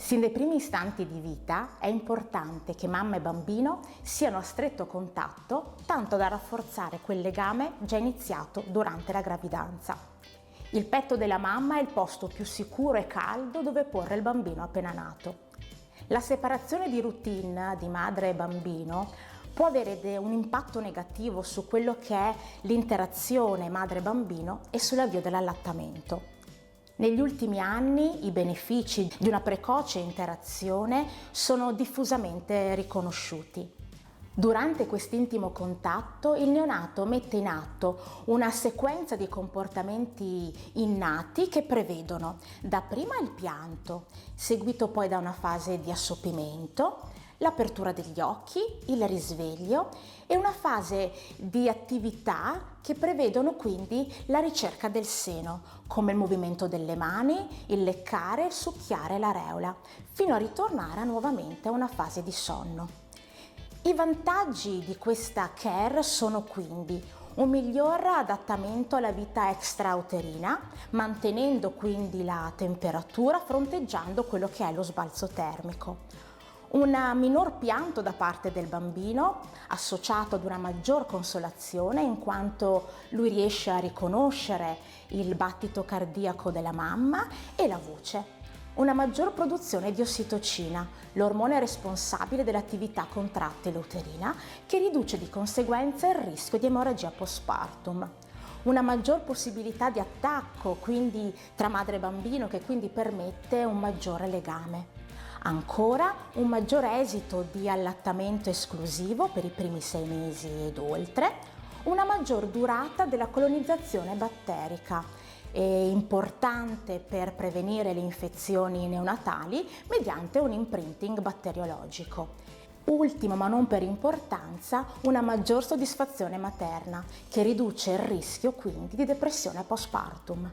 Sin dai primi istanti di vita è importante che mamma e bambino siano a stretto contatto, tanto da rafforzare quel legame già iniziato durante la gravidanza. Il petto della mamma è il posto più sicuro e caldo dove porre il bambino appena nato. La separazione di routine di madre e bambino può avere un impatto negativo su quello che è l'interazione madre-bambino e sull'avvio dell'allattamento. Negli ultimi anni i benefici di una precoce interazione sono diffusamente riconosciuti. Durante quest'intimo contatto il neonato mette in atto una sequenza di comportamenti innati che prevedono dapprima il pianto, seguito poi da una fase di assopimento, l'apertura degli occhi, il risveglio e una fase di attività che prevedono quindi la ricerca del seno, come il movimento delle mani, il leccare, il succhiare l'areola, fino a ritornare nuovamente a una fase di sonno. I vantaggi di questa care sono quindi un miglior adattamento alla vita extrauterina, mantenendo quindi la temperatura, fronteggiando quello che è lo sbalzo termico. Un minor pianto da parte del bambino, associato ad una maggior consolazione, in quanto lui riesce a riconoscere il battito cardiaco della mamma e la voce. Una maggior produzione di ossitocina, l'ormone responsabile dell'attività contrattile uterina, che riduce di conseguenza il rischio di emorragia postpartum. Una maggior possibilità di attacco, quindi tra madre e bambino, che quindi permette un maggiore legame. Ancora un maggior esito di allattamento esclusivo per i primi 6 mesi ed oltre, una maggior durata della colonizzazione batterica, è importante per prevenire le infezioni neonatali mediante un imprinting batteriologico. Ultimo, ma non per importanza, una maggior soddisfazione materna, che riduce il rischio quindi di depressione postpartum.